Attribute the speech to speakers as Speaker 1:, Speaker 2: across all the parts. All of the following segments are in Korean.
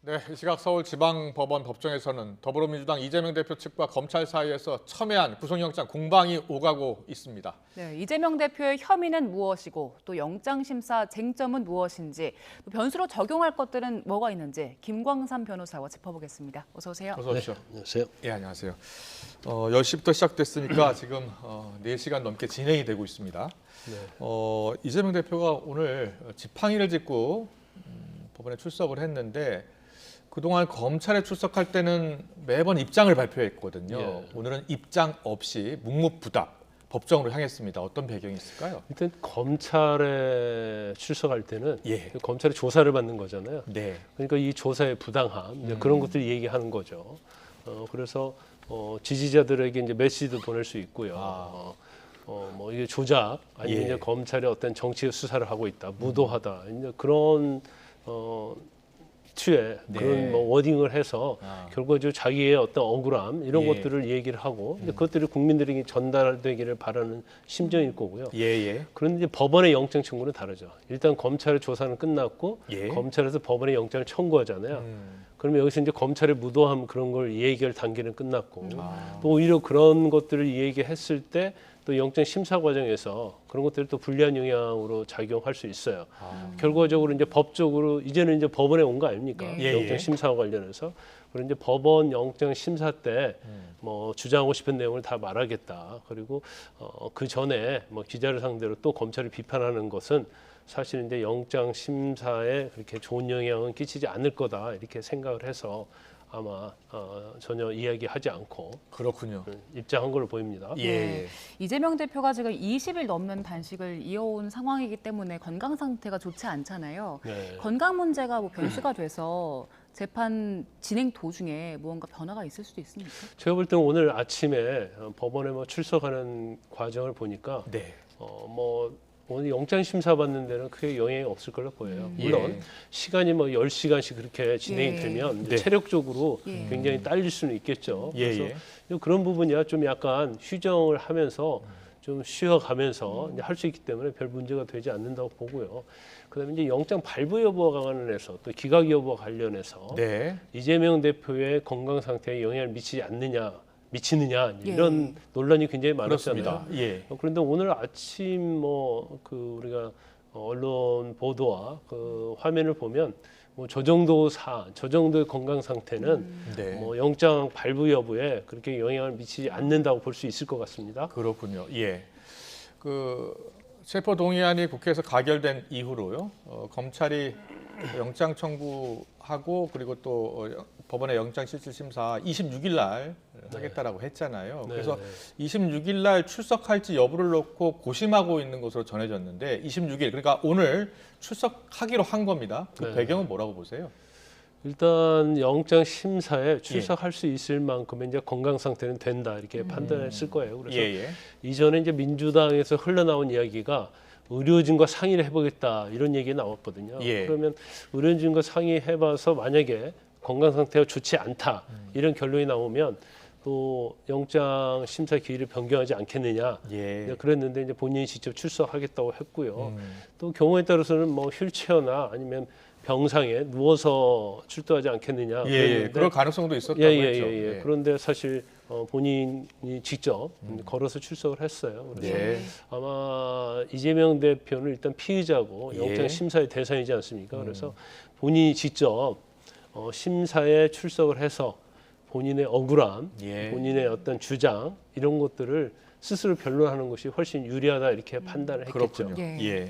Speaker 1: 네, 이 시각 서울지방법원 법정에서는 더불어민주당 이재명 대표 측과 검찰 사이에서 첨예한 구속영장 공방이 오가고 있습니다.
Speaker 2: 네, 이재명 대표의 혐의는 무엇이고 또 영장심사 쟁점은 무엇인지 또 변수로 적용할 것들은 뭐가 있는지 김광삼 변호사와 짚어보겠습니다. 어서 오세요.
Speaker 1: 어서 오십시오.
Speaker 3: 네, 안녕하세요.
Speaker 1: 예, 안녕하세요. 10시부터 시작됐으니까 지금 4시간 넘게 진행이 되고 있습니다.
Speaker 3: 네.
Speaker 1: 이재명 대표가 오늘 지팡이를 짚고 법원에 출석을 했는데 그동안 검찰에 출석할 때는 매번 입장을 발표했거든요.
Speaker 3: 예.
Speaker 1: 오늘은 입장 없이 묵묵부답 법정으로 향했습니다. 어떤 배경이 있을까요?
Speaker 3: 일단 검찰에 출석할 때는
Speaker 1: 예.
Speaker 3: 검찰이 조사를 받는 거잖아요.
Speaker 1: 네.
Speaker 3: 그러니까 이 조사의 부당함 이제 그런 것들 얘기하는 거죠. 그래서 지지자들에게 이제 메시지도 보낼 수 있고요. 뭐 이게 조작 아니면
Speaker 1: 예.
Speaker 3: 이제 검찰이 어떤 정치 수사를 하고 있다, 무도하다 이제 그런 투에
Speaker 1: 네.
Speaker 3: 그런 뭐 워딩을 해서 결과적으로 자기의 어떤 억울함 이런
Speaker 1: 예.
Speaker 3: 것들을 얘기를 하고 이제 그것들이 국민들에게 전달되기를 바라는 심정일 거고요.
Speaker 1: 예.
Speaker 3: 그런데 이제 법원의 영장 청구는 다르죠. 일단 검찰의 조사는 끝났고
Speaker 1: 예.
Speaker 3: 검찰에서 법원에 영장을 청구하잖아요. 그러면 여기서 이제 검찰의 무도함 그런 걸 얘기할 단계는 끝났고 또 오히려 그런 것들을 얘기했을 때 또 영장 심사 과정에서 그런 것들이 또 불리한 영향으로 작용할 수 있어요. 결과적으로 이제 법적으로 이제는 이제 법원에 온 거 아닙니까?
Speaker 1: 예.
Speaker 3: 영장 심사와 관련해서. 그리고 이제 법원 영장 심사 때 뭐 주장하고 싶은 내용을 다 말하겠다. 그리고 그 전에 뭐 기자를 상대로 또 검찰을 비판하는 것은 사실 이제 영장 심사에 그렇게 좋은 영향은 끼치지 않을 거다 이렇게 생각을 해서 아마 전혀 이야기하지 않고
Speaker 1: 그렇군요.
Speaker 3: 입장한 걸로 보입니다.
Speaker 1: 예.
Speaker 2: 이재명 대표가 지금 20일 넘는 단식을 이어온 상황이기 때문에 건강 상태가 좋지 않잖아요.
Speaker 3: 네.
Speaker 2: 건강 문제가 뭐 변수가 돼서 재판 진행 도중에 무언가 변화가 있을 수도 있습니까?
Speaker 3: 제가 볼 때는 오늘 아침에 법원에 뭐 출석하는 과정을 보니까
Speaker 1: 네.
Speaker 3: 뭐 오늘 영장 심사 받는 데는 크게 영향이 없을 걸로 보여요. 물론
Speaker 1: 예.
Speaker 3: 시간이 뭐 10시간씩 그렇게 진행이
Speaker 2: 예.
Speaker 3: 되면 이제
Speaker 1: 네.
Speaker 3: 체력적으로
Speaker 2: 예.
Speaker 3: 굉장히 딸릴 수는 있겠죠.
Speaker 1: 예.
Speaker 3: 그래서 그런 부분이야 좀 약간 휴정을 하면서 좀 쉬어가면서 할 수 있기 때문에 별 문제가 되지 않는다고 보고요. 그다음에 이제 영장 발부 여부와 관련해서 또 기각 여부와 관련해서
Speaker 1: 네.
Speaker 3: 이재명 대표의 건강 상태에 영향을 미치느냐
Speaker 2: 예.
Speaker 3: 이런 논란이 굉장히 많았잖아요.
Speaker 1: 그렇습니다. 예.
Speaker 3: 그런데 오늘 아침 뭐 그 우리가 언론 보도와 그 화면을 보면 뭐 저 정도의 건강 상태는
Speaker 1: 네.
Speaker 3: 뭐 영장 발부 여부에 그렇게 영향을 미치지 않는다고 볼 수 있을 것 같습니다.
Speaker 1: 그렇군요. 예. 그 체포 동의안이 국회에서 가결된 이후로요. 검찰이 영장 청구하고 그리고 또 법원의 영장 실질 심사 26일 날 하겠다라고 했잖아요.
Speaker 3: 네.
Speaker 1: 그래서 26일 날 출석할지 여부를 놓고 고심하고 있는 것으로 전해졌는데 26일 그러니까 오늘 출석하기로 한 겁니다. 그
Speaker 3: 네.
Speaker 1: 배경은 뭐라고 보세요?
Speaker 3: 일단 영장 심사에 출석할 수 있을 만큼의 이제 건강 상태는 된다 이렇게 판단했을 거예요. 그래서 이전에 이제 민주당에서 흘러나온 이야기가 의료진과 상의를 해보겠다 이런 얘기 나왔거든요.
Speaker 1: 예.
Speaker 3: 그러면 의료진과 상의해봐서 만약에 건강 상태가 좋지 않다 이런 결론이 나오면 또 영장 심사 기일을 변경하지 않겠느냐.
Speaker 1: 예.
Speaker 3: 그랬는데 이제 본인이 직접 출석하겠다고 했고요. 또 경우에 따라서는 뭐 휠체어나 아니면 병상에 누워서 출두하지 않겠느냐.
Speaker 1: 예. 그럴 가능성도 있었다고 했죠.
Speaker 3: 예. 그런데 사실 본인이 직접 걸어서 출석을 했어요. 그래서
Speaker 1: 예.
Speaker 3: 아마 이재명 대표는 일단 피의자고
Speaker 1: 예.
Speaker 3: 영장 심사의 대상이지 않습니까? 그래서 본인이 직접 심사에 출석을 해서 본인의 억울함,
Speaker 1: 예.
Speaker 3: 본인의 어떤 주장 이런 것들을 스스로 변론하는 것이 훨씬 유리하다 이렇게 판단을 했겠죠.
Speaker 1: 그렇군요.
Speaker 2: 예.
Speaker 1: 예.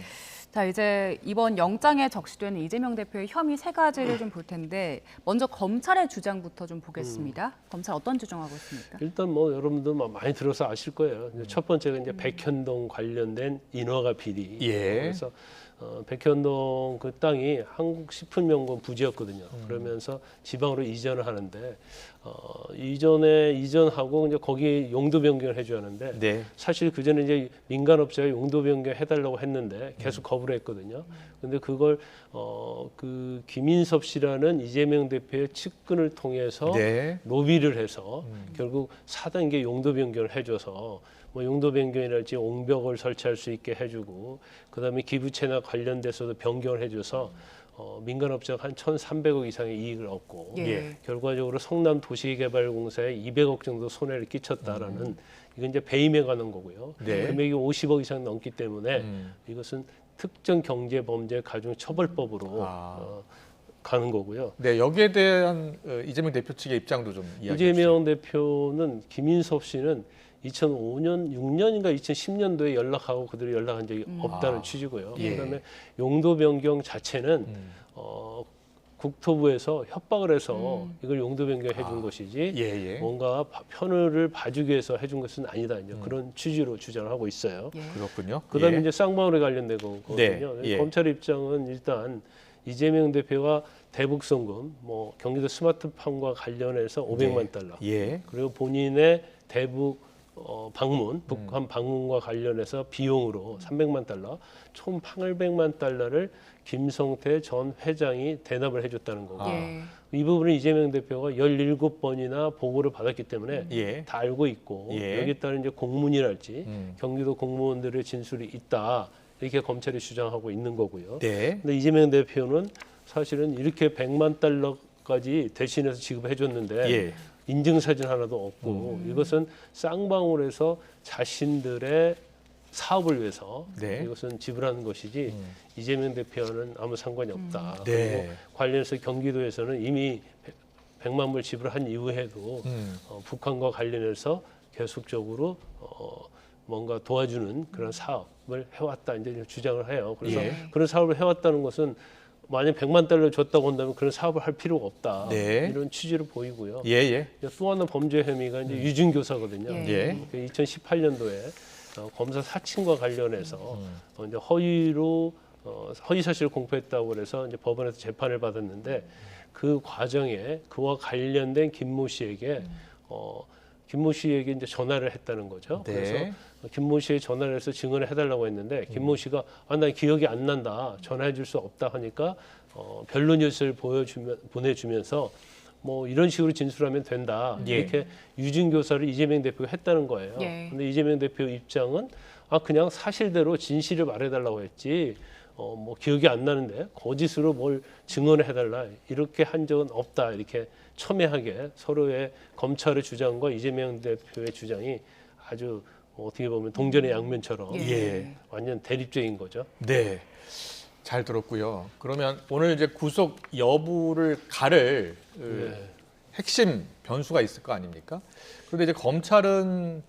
Speaker 2: 자, 이제 이번 영장에 적시되는 이재명 대표의 혐의 3가지를 좀 볼 텐데 먼저 검찰의 주장부터 좀 보겠습니다. 검찰 어떤 주장하고 있습니까?
Speaker 3: 일단 뭐 여러분들 많이 들어서 아실 거예요. 첫 번째가 이제 백현동 관련된 인허가 비리.
Speaker 1: 예.
Speaker 3: 그래서 백현동 그 땅이 한국식품연구원 부지였거든요. 그러면서 지방으로 이전을 하는데 이전하고 이제 거기 용도 변경을 해줘야 하는데
Speaker 1: 네.
Speaker 3: 사실 그 전에 이제 민간업자가 용도 변경 해달라고 했는데 계속 거부를 했거든요. 근데 그걸 그 김인섭 씨라는 이재명 대표의 측근을 통해서
Speaker 1: 네.
Speaker 3: 로비를 해서 결국 4단계 용도 변경을 해줘서 뭐 용도 변경이랄지 옹벽을 설치할 수 있게 해주고 그다음에 기부채나 관련돼서도 변경을 해줘서 민간업자가 한 1,300억 이상의 이익을 얻고
Speaker 2: 예.
Speaker 3: 결과적으로 성남 도시개발공사에 200억 정도 손해를 끼쳤다라는 이건 이제 배임에 관한 거고요.
Speaker 1: 네.
Speaker 3: 금액이 50억 이상 넘기 때문에 이것은 특정 경제범죄 가중처벌법으로 가는 거고요.
Speaker 1: 네, 여기에 대한 이재명 대표 측의 입장도 좀 이야기해 주세요.
Speaker 3: 이재명 대표는 김인섭 씨는 2005년, 6년인가 2010년도에 연락하고 그들이 연락한 적이 없다는 취지고요.
Speaker 1: 예.
Speaker 3: 그다음에 용도 변경 자체는 국토부에서 협박을 해서 이걸 용도 변경해 준 것이지
Speaker 1: 예.
Speaker 3: 뭔가 편을 봐주기 위해서 해준 것은 아니다. 이제 그런 취지로 주장을 하고 있어요.
Speaker 2: 예.
Speaker 1: 그렇군요.
Speaker 3: 그다음에
Speaker 1: 예.
Speaker 3: 이제 쌍방울에 관련된 거거든요.
Speaker 1: 네, 예.
Speaker 3: 검찰 입장은 일단 이재명 대표가 대북송금, 뭐 경기도 스마트팜과 관련해서 500만 달러,
Speaker 1: 예.
Speaker 3: 그리고 본인의 대북 방문, 북한 방문과 관련해서 비용으로 300만 달러, 총 800만 달러를 김성태 전 회장이 대납을 해줬다는 거고
Speaker 2: 예.
Speaker 3: 이 부분은 이재명 대표가 17번이나 보고를 받았기 때문에
Speaker 1: 예.
Speaker 3: 다 알고 있고
Speaker 1: 예.
Speaker 3: 여기에 따른 이제 공문이랄지 경기도 공무원들의 진술이 있다 이렇게 검찰이 주장하고 있는 거고요.
Speaker 1: 네.
Speaker 3: 근데 이재명 대표는 사실은 이렇게 100만 달러까지 대신해서 지급해줬는데
Speaker 1: 예.
Speaker 3: 인증사진 하나도 없고 이것은 쌍방울에서 자신들의 사업을 위해서
Speaker 1: 네.
Speaker 3: 이것은 지불하는 것이지 이재명 대표와는 아무 상관이 없다.
Speaker 1: 네.
Speaker 3: 그리고 관련해서 경기도에서는 이미 100만 불 지불한 이후에도 북한과 관련해서 계속적으로 뭔가 도와주는 그런 사업을 해왔다 이제 주장을 해요. 그래서
Speaker 1: 예.
Speaker 3: 그런 사업을 해왔다는 것은 만약 100만 달러 줬다고 한다면 그런 사업을 할 필요가 없다.
Speaker 1: 네.
Speaker 3: 이런 취지를 보이고요.
Speaker 1: 예.
Speaker 3: 또 하나 범죄 혐의가 이제 유증교사거든요.
Speaker 2: 예.
Speaker 3: 2018년도에 검사 사칭과 관련해서 이제 허위로 허위 사실을 공표했다고 그래서 이제 법원에서 재판을 받았는데 그 과정에 그와 관련된 김모 씨에게 김모 씨에게 이제 전화를 했다는 거죠.
Speaker 1: 네.
Speaker 3: 그래서 김모 씨에 전화를 해서 증언을 해달라고 했는데 김모 씨가 난 기억이 안 난다, 전화해줄 수 없다 하니까 변론여서를 보내주면서 뭐 이런 식으로 진술하면 된다
Speaker 1: 예.
Speaker 3: 이렇게 유증교사를 이재명 대표가 했다는 거예요.
Speaker 2: 예.
Speaker 3: 근데 이재명 대표 입장은 그냥 사실대로 진실을 말해달라고 했지. 뭐 기억이 안 나는데 거짓으로 뭘 증언을 해달라 이렇게 한 적은 없다 이렇게 첨예하게 서로의 검찰의 주장과 이재명 대표의 주장이 아주 어떻게 보면 동전의 양면처럼
Speaker 1: 예.
Speaker 3: 완전 대립적인 거죠.
Speaker 1: 네. 잘 들었고요. 그러면 오늘 이제 구속 여부를 가를 핵심 변수가 있을 거 아닙니까? 그런데 이제 검찰은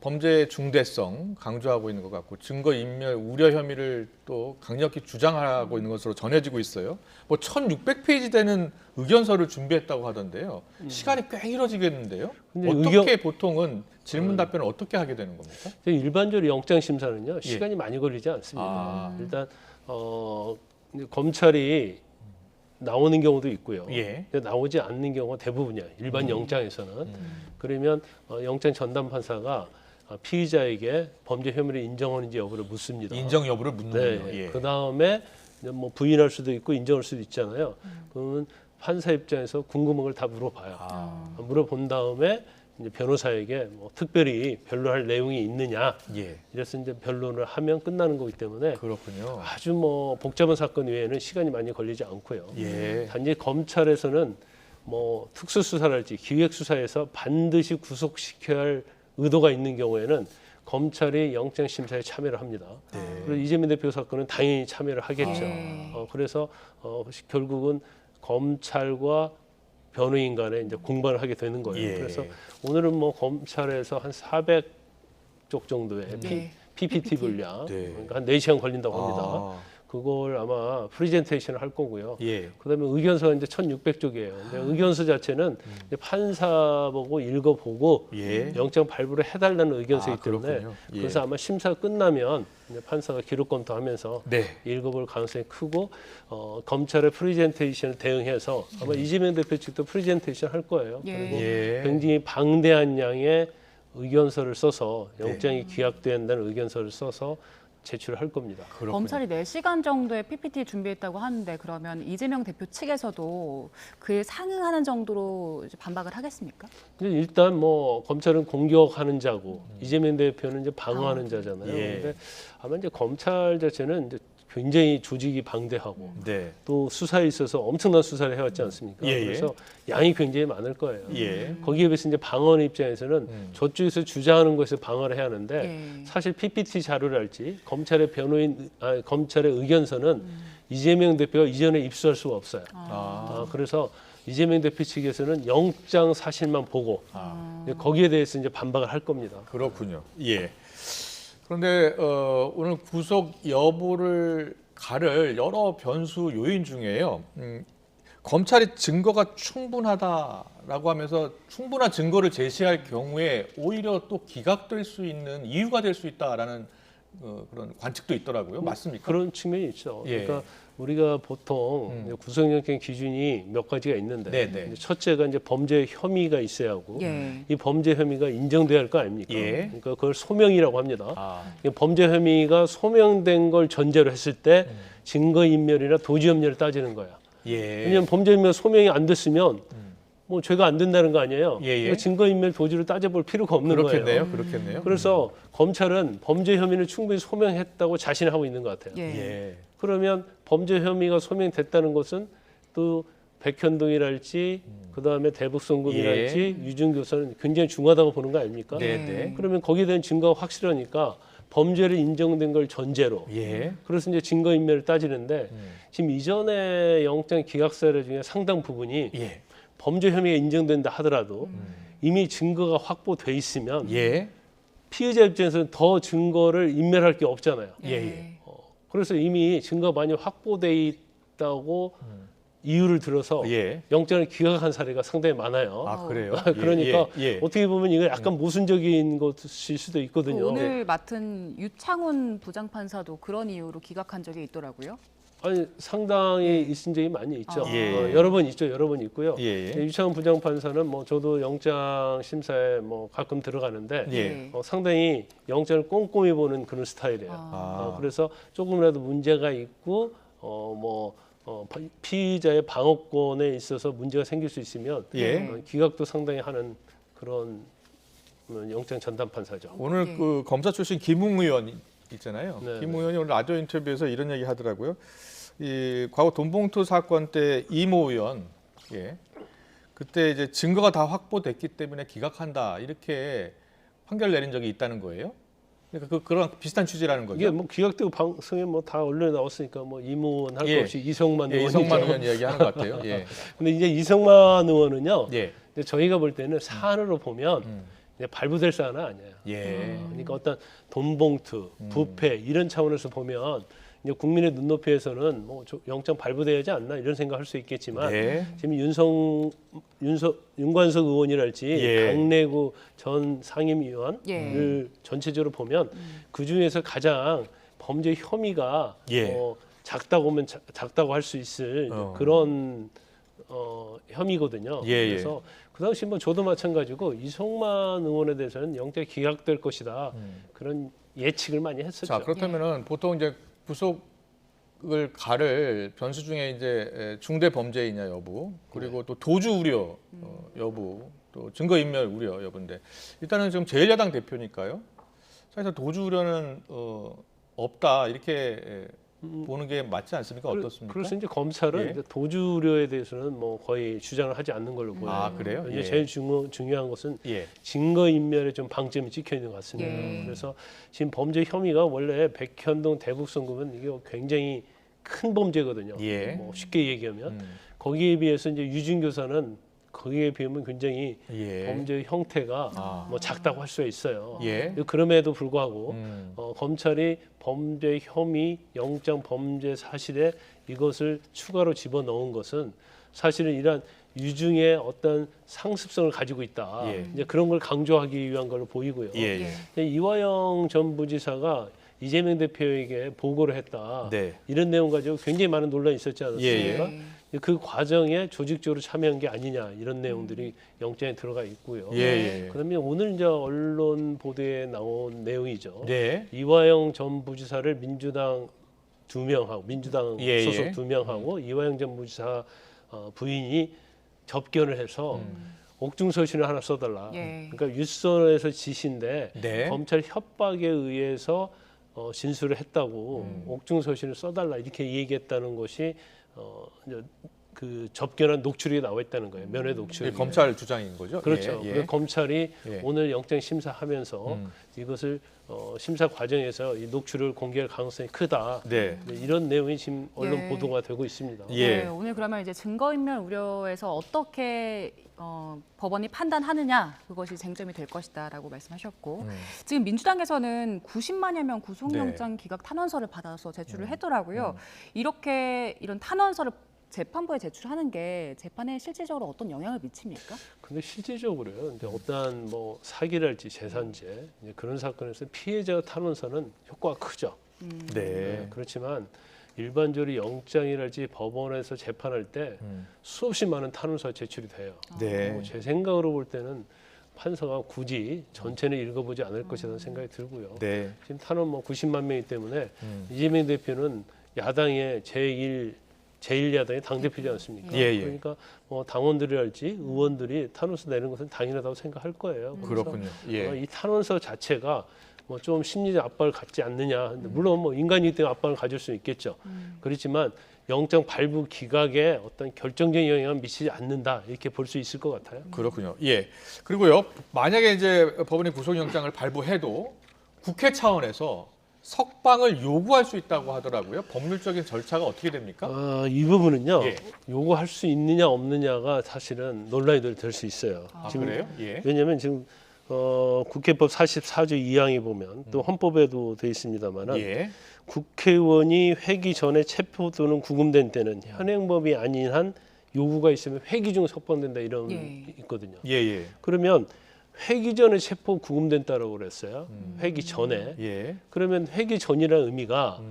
Speaker 1: 범죄의 중대성 강조하고 있는 것 같고 증거 인멸 우려 혐의를 또 강력히 주장하고 있는 것으로 전해지고 있어요. 1,600페이지 되는 의견서를 준비했다고 하던데요. 시간이 꽤 길어지겠는데요.
Speaker 3: 근데
Speaker 1: 어떻게 보통은 질문 답변을 어떻게 하게 되는 겁니까?
Speaker 3: 일반적으로 영장 심사는요 시간이 많이 걸리지 않습니다. 일단 이제 검찰이 나오는 경우도 있고요.
Speaker 1: 예.
Speaker 3: 근데 나오지 않는 경우가 대부분이야. 일반 영장에서는. 그러면 영장 전담 판사가 피의자에게 범죄 혐의를 인정하는지 여부를 묻습니다.
Speaker 1: 인정 여부를 묻는군요.
Speaker 3: 네.
Speaker 1: 예.
Speaker 3: 그 다음에 뭐 부인할 수도 있고 인정할 수도 있잖아요. 그러면 판사 입장에서 궁금한 걸 다 물어봐요. 물어본 다음에 이제 변호사에게 뭐 특별히 변론할 내용이 있느냐
Speaker 1: 예.
Speaker 3: 이래서 이제 변론을 하면 끝나는 거기 때문에
Speaker 1: 그렇군요.
Speaker 3: 아주 뭐 복잡한 사건 외에는 시간이 많이 걸리지 않고요.
Speaker 1: 예.
Speaker 3: 단지 검찰에서는 뭐 특수수사랄지 기획수사에서 반드시 구속시켜야 할 의도가 있는 경우에는 검찰이 영장 심사에 참여를 합니다.
Speaker 1: 네.
Speaker 3: 그리고 이재명 대표 사건은 당연히 참여를 하겠죠.
Speaker 2: 네.
Speaker 3: 그래서 결국은 검찰과 변호인 간에 이제 공방을 하게 되는 거예요.
Speaker 1: 예.
Speaker 3: 그래서 오늘은 뭐 검찰에서 한 400쪽 정도의
Speaker 2: 네.
Speaker 3: PPT 분량,
Speaker 1: 네.
Speaker 3: 그러니까 한 4시간 걸린다고 합니다.
Speaker 1: 아,
Speaker 3: 그걸 아마 프리젠테이션을 할 거고요.
Speaker 1: 예.
Speaker 3: 그다음에 의견서가 이제 1,600쪽이에요. 근데 의견서 자체는 이제 판사 보고 읽어보고
Speaker 1: 예.
Speaker 3: 영장 발부를 해달라는 의견서이기 때문에
Speaker 1: 그렇군요. 예.
Speaker 3: 그래서 아마 심사가 끝나면 이제 판사가 기록 검토하면서
Speaker 1: 네.
Speaker 3: 읽어볼 가능성이 크고 검찰의 프리젠테이션을 대응해서 아마 이재명 대표 측도 프리젠테이션 할 거예요.
Speaker 2: 예.
Speaker 3: 그리고
Speaker 1: 예.
Speaker 3: 굉장히 방대한 양의 의견서를 써서 영장이 기각된다는 의견서를 써서 제출을 할 겁니다.
Speaker 1: 그렇군요.
Speaker 2: 검찰이 4시간 정도의 PPT 준비했다고 하는데 그러면 이재명 대표 측에서도 그에 상응하는 정도로 이제 반박을 하겠습니까?
Speaker 3: 근데 일단 뭐 검찰은 공격하는 자고 이재명 대표는 이제 방어하는 자잖아요.
Speaker 1: 예.
Speaker 3: 근데 아마 이제 검찰 자체는 이제 굉장히 조직이 방대하고
Speaker 1: 네.
Speaker 3: 또 수사에 있어서 엄청난 수사를 해왔지 않습니까?
Speaker 1: 예, 예.
Speaker 3: 그래서 양이 굉장히 많을 거예요.
Speaker 1: 예.
Speaker 3: 거기에 비해서 이제 방언 입장에서는 저쪽에서 주장하는 것에 방어를 해야 하는데
Speaker 2: 예.
Speaker 3: 사실 PPT 자료랄지 검찰의 검찰의 의견서는 이재명 대표가 이전에 입수할 수가 없어요. 그래서 이재명 대표 측에서는 영장 사실만 보고 거기에 대해서 이제 반박을 할 겁니다.
Speaker 1: 그렇군요. 예. 그런데 오늘 구속 여부를 가를 여러 변수 요인 중에요. 검찰이 증거가 충분하다라고 하면서 충분한 증거를 제시할 경우에 오히려 또 기각될 수 있는 이유가 될 수 있다라는 그런 관측도 있더라고요. 맞습니까?
Speaker 3: 그런 측면이 있죠.
Speaker 1: 예.
Speaker 3: 그러니까 우리가 보통 구속영장 기준이 몇 가지가 있는데
Speaker 1: 네네.
Speaker 3: 첫째가 이제 범죄 혐의가 있어야 하고
Speaker 2: 예.
Speaker 3: 이 범죄 혐의가 인정돼야 할 거 아닙니까?
Speaker 1: 예.
Speaker 3: 그러니까 그걸 소명이라고 합니다.
Speaker 1: 아,
Speaker 3: 이 범죄 혐의가 소명된 걸 전제로 했을 때 증거인멸이나 도주협렬을 따지는 거야.
Speaker 1: 예.
Speaker 3: 왜냐하면 범죄 혐의가 소명이 안 됐으면 뭐 죄가 안 된다는 거 아니에요.
Speaker 1: 예, 예.
Speaker 3: 그러니까 증거인멸 도주를 따져볼 필요가 없는
Speaker 1: 그렇겠네요.
Speaker 3: 거예요.
Speaker 1: 그렇겠네요.
Speaker 3: 그래서 검찰은 범죄 혐의를 충분히 소명했다고 자신하고 있는 것 같아요.
Speaker 2: 예.
Speaker 1: 예.
Speaker 3: 그러면 범죄 혐의가 소명됐다는 것은 또 백현동이랄지 그다음에 대북송금이랄지 유증교사는 굉장히 중하다고 보는 거 아닙니까?
Speaker 1: 네, 네.
Speaker 3: 그러면 거기에 대한 증거가 확실하니까 범죄를 인정된 걸 전제로
Speaker 1: 예.
Speaker 3: 그래서 이제 증거인멸을 따지는데 지금 이전에 영장 기각 사례 중에 상당 부분이
Speaker 1: 예.
Speaker 3: 범죄 혐의가 인정된다 하더라도 이미 증거가 확보돼 있으면
Speaker 1: 예.
Speaker 3: 피의자 입장에서는 더 증거를 인멸할 게 없잖아요.
Speaker 1: 예. 예.
Speaker 3: 그래서 이미 증거가 많이 확보돼 있다고 이유를 들어서
Speaker 1: 예.
Speaker 3: 영장을 기각한 사례가 상당히 많아요.
Speaker 1: 아, 그래요?
Speaker 3: 그러니까
Speaker 1: 예. 예.
Speaker 3: 어떻게 보면 이거 약간 모순적인 것일 수도
Speaker 2: 그
Speaker 3: 있거든요.
Speaker 2: 오늘 맡은 유창훈 부장판사도 그런 이유로 기각한 적이 있더라고요.
Speaker 3: 아니 상당히 있은 적이 많이 있죠.
Speaker 1: 예.
Speaker 3: 여러 번 있죠. 여러 번 있고요.
Speaker 1: 예.
Speaker 3: 유창훈 부장판사는 뭐 저도 영장 심사에 뭐 가끔 들어가는데
Speaker 1: 예.
Speaker 3: 상당히 영장을 꼼꼼히 보는 그런 스타일이에요.
Speaker 1: 아.
Speaker 3: 그래서 조금이라도 문제가 있고 피의자의 방어권에 있어서 문제가 생길 수 있으면
Speaker 1: 예.
Speaker 3: 기각도 상당히 하는 그런 영장 전담 판사죠.
Speaker 1: 오늘
Speaker 2: 예.
Speaker 1: 그 검사 출신 김웅 의원 있잖아요.
Speaker 3: 네,
Speaker 1: 김웅 의원이 오늘 라디오 인터뷰에서 이런 얘기 하더라고요. 이 과거 돈봉투 사건 때 이모 의원, 예, 그때 이제 증거가 다 확보됐기 때문에 기각한다 이렇게 판결 내린 적이 있다는 거예요. 그러니까 그런 비슷한 취지라는 거죠.
Speaker 3: 이게 뭐 기각되고 방송에 뭐 다 언론에 나왔으니까 뭐 이모원 할 거
Speaker 1: 예.
Speaker 3: 없이 이성만
Speaker 1: 예,
Speaker 3: 의원이죠.
Speaker 1: 이성만 의원 얘기하는 것 같아요. 예,
Speaker 3: 근데 이제 이성만 의원은요.
Speaker 1: 예,
Speaker 3: 이제 저희가 볼 때는 사안으로 보면 이제 발부될 사안은 아니에요.
Speaker 1: 예,
Speaker 3: 그러니까 어떤 돈봉투, 부패 이런 차원에서 보면 이제 국민의 눈높이에서는 뭐 영장 발부돼야지 않나 이런 생각할 수 있겠지만
Speaker 1: 예,
Speaker 3: 지금 윤관석 의원이랄지
Speaker 1: 예.
Speaker 3: 강내구 전 상임위원을
Speaker 2: 예.
Speaker 3: 전체적으로 보면 그 중에서 가장 범죄 혐의가
Speaker 1: 예.
Speaker 3: 작다고 하면 작다고 할 수 있을 그런 혐의거든요.
Speaker 1: 예, 예.
Speaker 3: 그래서 그 당시 뭐 저도 마찬가지고 이성만 의원에 대해서는 영장 기각될 것이다 그런 예측을 많이 했었죠.
Speaker 1: 자 그렇다면은 보통 이제 구속을 가를 변수 중에 이제 중대 범죄이냐 여부 그리고 또 도주 우려 여부 또 증거 인멸 우려 여부인데 일단은 지금 제1야당 대표니까요. 사실 도주 우려는 없다 이렇게 보는 게 맞지 않습니까? 어떻습니까?
Speaker 3: 그래서 이제 검찰은
Speaker 1: 예.
Speaker 3: 이제 도주 우려에 대해서는 뭐 거의 주장을 하지 않는 걸로 보여요.
Speaker 1: 아 그래요?
Speaker 3: 이제
Speaker 1: 예.
Speaker 3: 제일 중요한 것은
Speaker 1: 예.
Speaker 3: 증거 인멸에 좀 방점이 찍혀 있는 것 같습니다.
Speaker 2: 예.
Speaker 3: 그래서 지금 범죄 혐의가 원래 백현동 대북송금은 이게 굉장히 큰 범죄거든요.
Speaker 1: 예.
Speaker 3: 뭐 쉽게 얘기하면 거기에 비해서 이제 유증교사는 거기에 비하면 굉장히
Speaker 1: 예.
Speaker 3: 범죄 형태가
Speaker 1: 아.
Speaker 3: 뭐 작다고 할 수가 있어요.
Speaker 1: 예.
Speaker 3: 그럼에도 불구하고 검찰이 범죄 혐의, 영장 범죄 사실에 이것을 추가로 집어넣은 것은 사실은 이러한 유증의 어떤 상습성을 가지고 있다.
Speaker 1: 예.
Speaker 3: 이제 그런 걸 강조하기 위한 걸로 보이고요.
Speaker 1: 예. 예.
Speaker 3: 이화영 전 부지사가 이재명 대표에게 보고를 했다.
Speaker 1: 네.
Speaker 3: 이런 내용 가지고 굉장히 많은 논란이 있었지 않았습니까?
Speaker 2: 예.
Speaker 3: 그 과정에 조직적으로 참여한 게 아니냐 이런 내용들이 영장에 들어가 있고요.
Speaker 1: 예.
Speaker 3: 그러면 오늘 이제 언론 보도에 나온 내용이죠.
Speaker 1: 네.
Speaker 3: 이화영 전 부지사를 민주당 2명하고 민주당
Speaker 1: 예,
Speaker 3: 소속
Speaker 1: 예.
Speaker 3: 2명하고 이화영 전 부지사 부인이 접견을 해서 옥중서신을 하나 써달라.
Speaker 2: 예.
Speaker 3: 그러니까 윗선에서 지시인데
Speaker 1: 네.
Speaker 3: 검찰 협박에 의해서 진술을 했다고 옥중서신을 써달라 이렇게 얘기했다는 것이 이제 그 접견한 녹취록이 나와 있다는 거예요. 면회
Speaker 1: 이게
Speaker 3: 녹취록.
Speaker 1: 검찰 주장인 거죠?
Speaker 3: 그렇죠.
Speaker 1: 예, 예.
Speaker 3: 그래서 검찰이
Speaker 1: 예.
Speaker 3: 오늘 영장 심사하면서 이것을 심사 과정에서 이 녹취록을 공개할 가능성이 크다.
Speaker 1: 네.
Speaker 3: 네, 이런 내용이 지금 언론
Speaker 2: 예.
Speaker 3: 보도가 되고 있습니다.
Speaker 1: 예.
Speaker 2: 네, 오늘 그러면 이제 증거인멸 우려에서 어떻게 법원이 판단하느냐 그것이 쟁점이 될 것이다라고 말씀하셨고 지금 민주당에서는 90만여 명 구속영장 기각 탄원서를 받아서 제출을 했더라고요. 이렇게 이런 탄원서를 재판부에 제출하는 게 재판에 실질적으로 어떤 영향을 미칩니까?
Speaker 3: 근데 실질적으로요. 이제 어떠한 뭐 사기랄지 재산죄 이제 그런 사건에서 피해자 탄원서는 효과가 크죠.
Speaker 1: 네.
Speaker 3: 그렇지만 일반적으로 영장이랄지 법원에서 재판할 때 수없이 많은 탄원서가 제출이 돼요.
Speaker 1: 네.
Speaker 3: 제 생각으로 볼 때는 판사가 굳이 전체는 읽어보지 않을 것이라는 생각이 들고요.
Speaker 1: 네.
Speaker 3: 지금 탄원 뭐 90만 명이기 때문에 이재명 대표는 야당의 제1야당의 당대표지 않습니까?
Speaker 1: 예, 예.
Speaker 3: 그러니까 뭐 당원들이랄지 의원들이 탄원서 내는 것은 당연하다고 생각할 거예요. 그래서
Speaker 1: 그렇군요. 예.
Speaker 3: 이 탄원서 자체가 뭐 좀 심리적 압박을 갖지 않느냐. 근데 물론 뭐 인간이기 때문에 압박을 가질 수 있겠죠. 그렇지만 영장 발부 기각에 어떤 결정적인 영향을 미치지 않는다 이렇게 볼 수 있을 것 같아요.
Speaker 1: 그렇군요. 예. 그리고요, 만약에 이제 법원이 구속영장을 발부해도 국회 차원에서 석방을 요구할 수 있다고 하더라고요. 법률적인 절차가 어떻게 됩니까?
Speaker 3: 이 부분은요.
Speaker 1: 예.
Speaker 3: 요구할 수 있느냐 없느냐가 사실은 논란이 될 수 있어요.
Speaker 1: 아, 그래요? 예.
Speaker 3: 왜냐하면 지금 국회법 44조 2항에 보면 또 헌법에도 되어 있습니다만은
Speaker 1: 예.
Speaker 3: 국회의원이 회기 전에 체포 또는 구금된 때는 현행법이 아닌 한 요구가 있으면 회기 중 석방된다 이런
Speaker 2: 예.
Speaker 3: 있거든요.
Speaker 1: 예, 예.
Speaker 3: 그러면 회기 전에 체포 구금된다라고 그랬어요. 회기 전에.
Speaker 1: 예.
Speaker 3: 그러면 회기 전이라는 의미가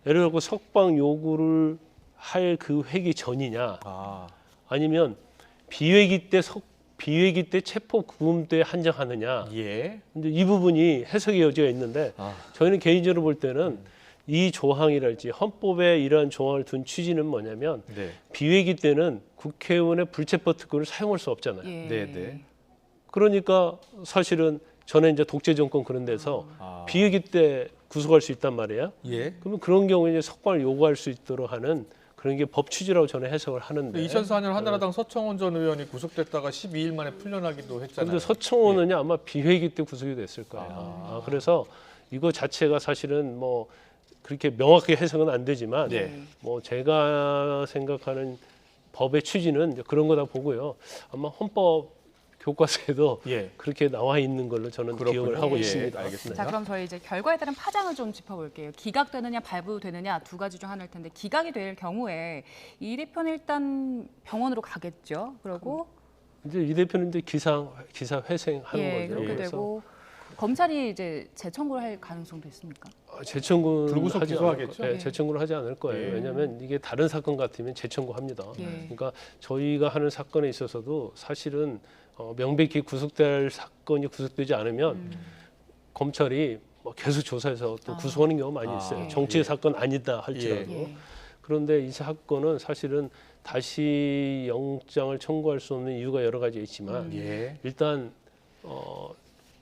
Speaker 3: 예를 들어 석방 요구를 할 그 회기 전이냐
Speaker 1: 아.
Speaker 3: 아니면 비회기 때 체포 구금 때 한정하느냐.
Speaker 1: 예.
Speaker 3: 근데 이 부분이 해석의 여지가 있는데
Speaker 1: 아.
Speaker 3: 저희는 개인적으로 볼 때는 이 조항이랄지 헌법에 이러한 조항을 둔 취지는 뭐냐면
Speaker 1: 네.
Speaker 3: 비회기 때는 국회의원의 불체포 특권을 사용할 수 없잖아요.
Speaker 2: 예.
Speaker 1: 네, 네.
Speaker 3: 그러니까 사실은 전에 이제 독재 정권 그런 데서
Speaker 1: 아.
Speaker 3: 비회기 때 구속할 수 있단 말이에요.
Speaker 1: 예.
Speaker 3: 그러면 그런 경우에 이제 석방을 요구할 수 있도록 하는 그런 게 법 취지라고 저는 해석을 하는데.
Speaker 1: 2004년 한나라당 서청원 전 의원이 구속됐다가 12일 만에 풀려나기도 했잖아요.
Speaker 3: 그런데 서청원은 아마 비회기 때 구속이 됐을 거예요. 그래서 이거 자체가 사실은 뭐 그렇게 명확하게 해석은 안 되지만
Speaker 1: 네.
Speaker 3: 뭐 제가 생각하는 법의 취지는 이제 그런 거다 보고요. 아마 헌법 교과서에도
Speaker 1: 예.
Speaker 3: 그렇게 나와 있는 걸로 저는
Speaker 1: 그렇군요.
Speaker 3: 기억을 하고
Speaker 1: 예,
Speaker 3: 있습니다.
Speaker 1: 알겠습니다.
Speaker 2: 자, 그럼 저희 이제 결과에 따른 파장을 좀 짚어볼게요. 기각되느냐 발부되느냐 두 가지 중 하나일 텐데 기각이 될 경우에 이 대표는 일단 병원으로 가겠죠. 그리고
Speaker 3: 이제 이 대표는 이제 기사 회생하는
Speaker 2: 예,
Speaker 3: 거죠.
Speaker 2: 그렇게
Speaker 3: 그래서
Speaker 2: 되고 검찰이 이제 재청구를 할 가능성도 있습니까?
Speaker 3: 재청구는
Speaker 1: 불구속
Speaker 3: 하지
Speaker 1: 기소하겠죠?
Speaker 3: 않을, 재청구를 하지 않을 거예요.
Speaker 1: 예.
Speaker 3: 왜냐하면 이게 다른 사건 같으면 재청구합니다.
Speaker 2: 예.
Speaker 3: 그러니까 저희가 하는 사건에 있어서도 사실은 명백히 구속될 사건이 구속되지 않으면 검찰이 뭐 계속 조사해서 또 구속하는 경우가 많이 있어요.
Speaker 1: 아,
Speaker 3: 정치의
Speaker 1: 예.
Speaker 3: 사건 아니다 할지라도.
Speaker 2: 예.
Speaker 3: 그런데 이 사건은 사실은 다시 영장을 청구할 수 없는 이유가 여러 가지 있지만
Speaker 1: 예.
Speaker 3: 일단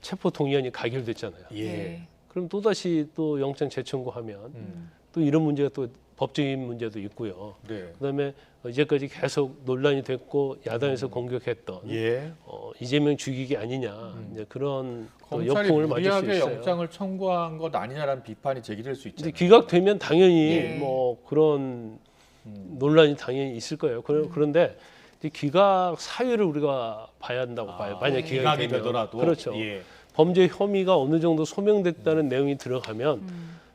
Speaker 3: 체포 동의안이 가결됐잖아요.
Speaker 1: 예.
Speaker 3: 그럼 또 다시 또 영장 재청구하면 또 이런 문제가 또 법적인 문제도 있고요.
Speaker 1: 네.
Speaker 3: 그다음에 이제까지 계속 논란이 됐고 야당에서 공격했던
Speaker 1: 예.
Speaker 3: 이재명 죽이기 아니냐 이제 그런 또
Speaker 1: 검찰이
Speaker 3: 역풍을 맞을 수
Speaker 1: 무리하게
Speaker 3: 있어요.
Speaker 1: 영장을 청구한 것 아니냐라는 비판이 제기될 수
Speaker 3: 이제
Speaker 1: 있잖아요.
Speaker 3: 기각되면 당연히
Speaker 2: 예.
Speaker 3: 뭐 그런 논란이 당연히 있을 거예요. 그런데 이제 기각 사유를 우리가 봐야 한다고 봐요. 만약 기각이
Speaker 1: 기각이
Speaker 3: 되면.
Speaker 1: 되더라도
Speaker 3: 그렇죠.
Speaker 1: 예.
Speaker 3: 범죄 혐의가 어느 정도 소명됐다는 내용이 들어가면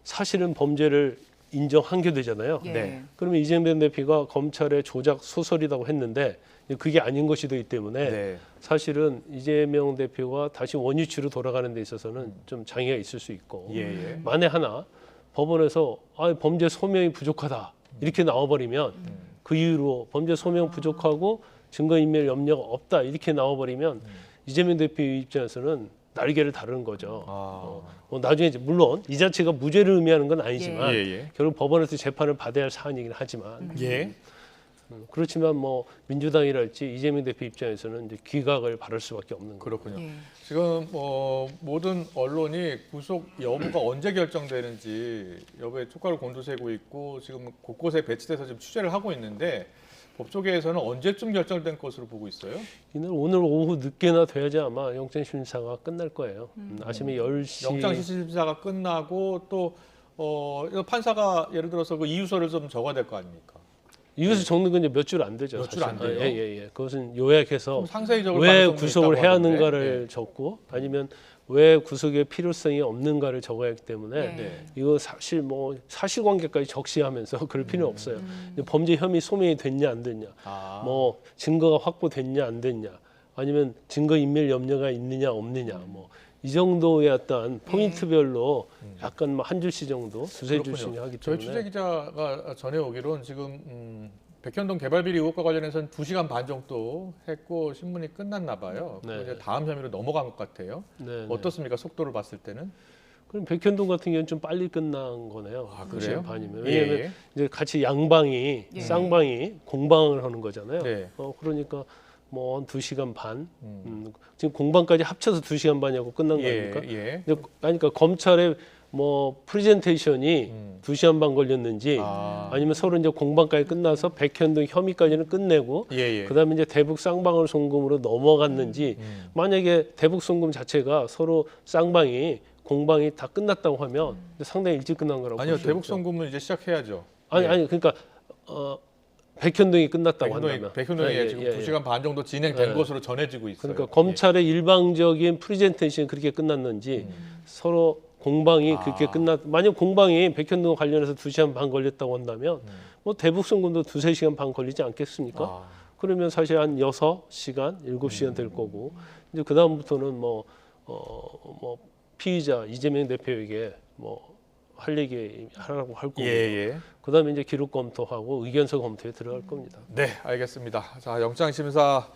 Speaker 3: 사실은 범죄를 인정하게 되잖아요.
Speaker 2: 예.
Speaker 1: 네.
Speaker 3: 그러면 이재명 대표가 검찰의 조작 소설이라고 했는데 그게 아닌 것이 되기 때문에
Speaker 1: 네.
Speaker 3: 사실은 이재명 대표가 다시 원위치로 돌아가는 데 있어서는 좀 장애가 있을 수 있고
Speaker 1: 예. 예.
Speaker 3: 만에 하나 법원에서 범죄 소명이 부족하다 이렇게 나와버리면 그 이유로 범죄 소명 부족하고 증거인멸 염려가 없다 이렇게 나와버리면 이재명 대표 입장에서는 날개를 다루는 거죠. 나중에 이제 물론 이 자체가 무죄를 의미하는 건 아니지만
Speaker 1: 예. 예.
Speaker 3: 결국 법원에서 재판을 받아야 할 사안이긴 하지만
Speaker 1: 예.
Speaker 3: 그렇지만 뭐 민주당이랄지 이재명 대표 입장에서는 이제 기각을 바랄 수밖에 없는 거예요.
Speaker 1: 그렇군요.
Speaker 2: 예.
Speaker 1: 지금 모든 언론이 구속 여부가 언제 결정되는지 여부에 촉각을 곤두세우고 있고 지금 곳곳에 배치돼서 지금 취재를 하고 있는데 법조계에서는 언제쯤 결정된 것으로 보고 있어요?
Speaker 3: 오늘 오후 늦게나 돼야지 아마 영장 심사가 끝날 거예요. 아침에 10시
Speaker 1: 영장 실질심사가 끝나고 또 판사가 예를 들어서 그 이유서를 좀 적어야 될 거 아닙니까?
Speaker 3: 이것을 적는 건 이제 몇 줄 안 되죠.
Speaker 1: 몇 줄 안 돼요?
Speaker 3: 예. 그것은 요약해서
Speaker 1: 좀 상세히적으로
Speaker 3: 왜
Speaker 1: 가능성도
Speaker 3: 구속을
Speaker 1: 있다고
Speaker 3: 해야
Speaker 1: 하는데.
Speaker 3: 하는가를 적고 아니면 왜 구속의 필요성이 없는가를 적어야 하기 때문에
Speaker 2: 네.
Speaker 3: 이거 사실 뭐 사실관계까지 적시하면서 그럴 필요는 없어요. 근데 범죄 혐의 소명이 됐냐 안 됐냐,
Speaker 1: 아.
Speaker 3: 뭐 증거가 확보됐냐 안 됐냐, 아니면 증거 인멸 염려가 있느냐 없느냐, 뭐 이 정도의 어떤 포인트별로 약간 뭐 한 줄씩 정도, 두세
Speaker 1: 그렇군요.
Speaker 3: 줄씩 하기
Speaker 1: 저희
Speaker 3: 때문에
Speaker 1: 취재 기자가 전해오기로는 지금 백현동 개발비리 의혹과 관련해서는 2시간 반 정도 했고 신문이 끝났나 봐요.
Speaker 3: 네.
Speaker 1: 이제 다음 혐의로 넘어간 것 같아요.
Speaker 3: 네.
Speaker 1: 어떻습니까? 속도를 봤을 때는?
Speaker 3: 그럼 백현동 같은 경우는 좀 빨리 끝난 거네요.
Speaker 1: 아,
Speaker 3: 2시간
Speaker 1: 그래요?
Speaker 3: 반이면.
Speaker 1: 예,
Speaker 3: 왜냐하면
Speaker 1: 예.
Speaker 3: 이제 같이 양방이
Speaker 2: 예.
Speaker 3: 쌍방이 공방을 하는 거잖아요.
Speaker 1: 네.
Speaker 3: 그러니까 뭐 한 2시간 반. 지금 공방까지 합쳐서 2시간 반이라고 끝난 거 아닙니까?
Speaker 1: 예.
Speaker 3: 근데 그러니까 검찰의 뭐 프레젠테이션이 2시간 반 걸렸는지
Speaker 1: 아.
Speaker 3: 아니면 서로 이제 공방까지 끝나서 백현동 혐의까지는 끝내고
Speaker 1: 예.
Speaker 3: 그다음에 이제 대북 쌍방울 송금으로 넘어갔는지 만약에 대북 송금 자체가 서로 쌍방이 공방이 다 끝났다고 하면 상당히 일찍 끝난 거라고
Speaker 1: 아니요.
Speaker 3: 볼수
Speaker 1: 대북
Speaker 3: 있죠.
Speaker 1: 송금은 이제 시작해야죠.
Speaker 3: 아니
Speaker 1: 예.
Speaker 3: 아니 그러니까 백현동이 끝났다고 한다면
Speaker 1: 백현동이
Speaker 3: 예,
Speaker 1: 지금
Speaker 3: 예, 예.
Speaker 1: 2시간 반 정도 진행된
Speaker 3: 예.
Speaker 1: 것으로 전해지고 있어요.
Speaker 3: 그러니까 검찰의 일방적인 프레젠테이션이 그렇게 끝났는지 서로 공방이 그렇게 만약 공방이 백현동 관련해서 2시간 반 걸렸다고 한다면 뭐 대북 송금도 2-3시간 반 걸리지 않겠습니까?
Speaker 1: 아.
Speaker 3: 그러면 사실 한 6시간, 7시간 될 거고 이제 그다음부터는 뭐 피의자 이재명 대표에게 뭐 할 얘기 하라고 할 거고
Speaker 1: 예.
Speaker 3: 그다음에 이제 기록 검토하고 의견서 검토에 들어갈 겁니다.
Speaker 1: 네, 알겠습니다. 자, 영장 심사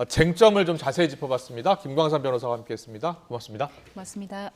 Speaker 1: 쟁점을 좀 자세히 짚어봤습니다. 김광산 변호사와 함께했습니다. 고맙습니다.
Speaker 2: 고맙습니다.